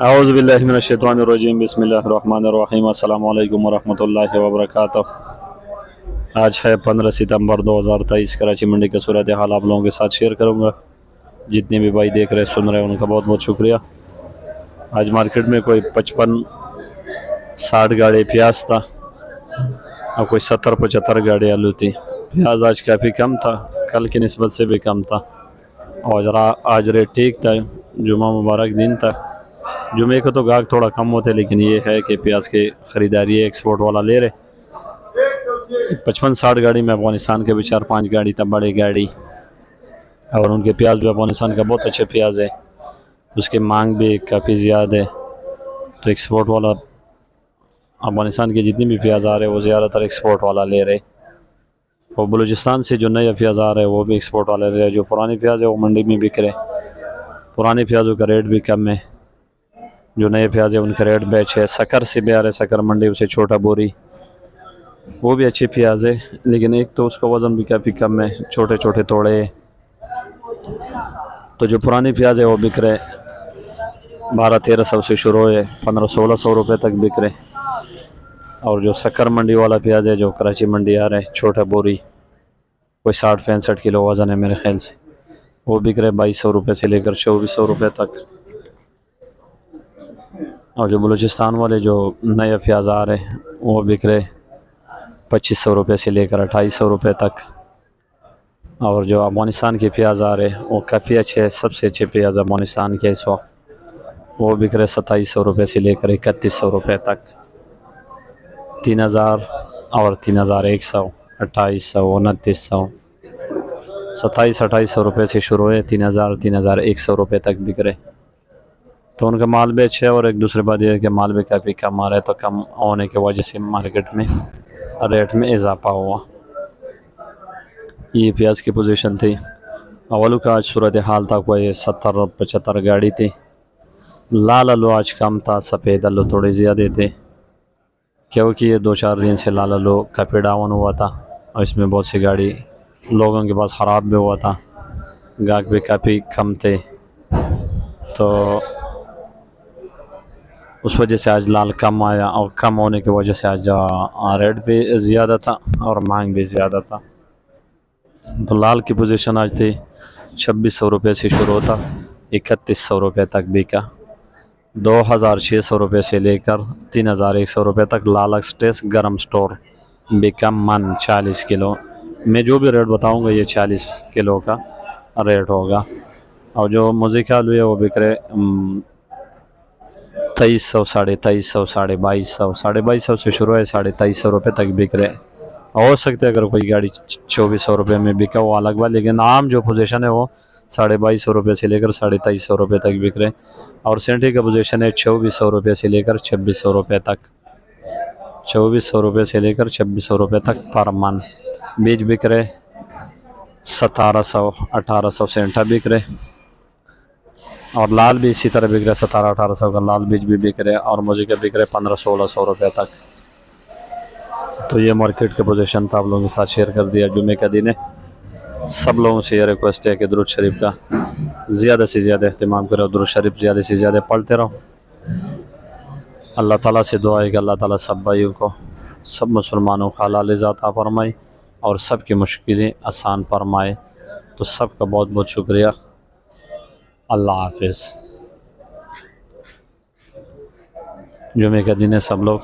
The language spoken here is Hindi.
औज़ुबिल्लाहिमिनश्शैतानिर्रजीम बिस्मिल्लाहिर्रहमानिर्रहीम अस्सलामु अलैकुम वरहमतुल्लाहि वबरकातुहू। आज है 15 सितंबर 2023। कराची मंडी का सूरत हाल आप लोगों के साथ शेयर करूंगा। जितने भी भाई देख रहे सुन रहे हैं उनका बहुत बहुत शुक्रिया। आज मार्केट में कोई 55-60 गाड़ी प्याज था और कोई 70-75 गाड़ी आलू थी। प्याज आज काफ़ी कम था, कल की निस्बत से भी कम था और आज रेट ठीक था। जुमा मुबारक दिन था। जुमे को तो गाहक थोड़ा कम होते, लेकिन ये है कि प्याज की ख़रीदारी एक्सपोर्ट वाला ले रहे। 55-60 गाड़ी में अफगानिस्तान के भी 4-5 गाड़ी था, बड़ी गाड़ी, और उनके प्याज भी अफगानिस्तान का बहुत अच्छे प्याज है, उसकी मांग भी काफ़ी ज़्यादा है। तो एक्सपोर्ट वाला अफगानिस्तान के जितनी भी प्याज आ रहे हैं वो ज़्यादातर एक्सपोर्ट वाला ले रहे। और बलूचिस्तान से जो नया प्याज आ रहा है वो भी एक्सपोर्ट वाला ले रहे। जो पुरानी प्याज है वो मंडी में बिक रहे। पुरानी प्याज़ों का रेट भी कम है, जो नए प्याज है उनका रेट बेच है। शक्कर से भी आ रहे, शक्कर मंडी उसे छोटा बोरी, वो भी अच्छी प्याज है, लेकिन एक तो उसका वज़न भी काफ़ी कम है, छोटे छोटे तोड़े। तो जो पुरानी प्याज है वो बिक रहे 1200-1300 से शुरू है, 1500-1600 रुपये तक बिक रहे। और जो शक्कर मंडी वाला प्याज है जो कराची मंडी आ रहा है छोटा बोरी, कोई 60-65 किलो वज़न है मेरे ख्याल से, वो बिक रहे 2200 रुपये से लेकर 2400 रुपये तक। और जो बलूचिस्तान वाले जो नया प्याज आ रहे हैं वो बिक रहे 2500 रुपये से लेकर 2800 रुपये तक। और जो अफगानिस्तान के प्याज आ रहे हैं वो काफ़ी अच्छे हैं, सबसे अच्छे प्याज अफगानिस्तान के इस वक्त, वो बिक रहे 2700 रुपये से लेकर 3100 रुपये तक। 3000 और 3100, 2800, 2900, 2700-2800 रुपये से शुरू है, 3000-3100 रुपये तक बिक रहे। तो उनका माल भी अच्छा है। और एक दूसरी बात यह है कि माल भी काफ़ी कम आ रहा है, तो कम होने की वजह से मार्केट में रेट में इजाफा हुआ। ये प्याज की पोजीशन थी। अवलू का आज सूरत हाल था, कोई 70-75 गाड़ी थी। लाल आलू आज कम था, सफ़ेद आलू थोड़े ज़्यादा थे, क्योंकि ये 2-4 दिन से लाल आलू काफ़ी डाउन हुआ था और इसमें बहुत सी गाड़ी लोगों के पास ख़राब भी हुआ था, गाहक भी काफ़ी कम थे, तो उस वजह से आज लाल कम आया। और कम होने की वजह से आज रेट भी ज़्यादा था और मांग भी ज़्यादा था। तो लाल की पोजीशन आज थी 2600 रुपये से शुरू होता, 3100 रुपये तक बिका। 2600 रुपये से लेकर 3100 रुपये तक लाल एक्सप्रेस गर्म स्टोर बिका मन 40 किलो। मैं जो भी रेट बताऊंगा ये 40 किलो का रेट होगा। और जो मुज़ीका आलू है वो बिक रहे 2300, 2350, 2250, 2250 से शुरू है, 2350 रुपये तक बिक रहे। हो सकता है अगर कोई गाड़ी 2400 रुपये में बिका वो अलग बात, लेकिन आम जो पोजीशन है वो 2250 रुपये से लेकर 2350 रुपये तक बिक रहे। और सेंटी का पोजीशन है 2400 रुपये से लेकर 2600 रुपये तक, 2400 रुपये से लेकर 2600 रुपये तक पर मन। बीज बिक रहे 1700-1800 सेंटा बिक रहे। और लाल भी इसी तरह बिक रहे 1700-1800 का लाल बीज भी बिक रहे। और मुझे के बिक रहे 1500-1600 रुपये तक। तो ये मार्केट के पोजीशन था, आप लोगों के साथ शेयर कर दिया। जुमे का दिन है, सब लोगों से ये रिक्वेस्ट है कि दुरूद शरीफ का ज़्यादा से ज़्यादा अहतमाम करो, दुरूद शरीफ ज़्यादा से ज़्यादा पढ़ते रहो। अल्लाह ताला से दुआ है कि अल्लाह ताला सब भाइयों को, सब मुसलमानों को हलाल ज़ाता फरमाए और सब की मुश्किलें आसान फरमाए। तो सबका बहुत बहुत शुक्रिया। अल्लाह हाफिज़। जुमे का दिन है, सब लोग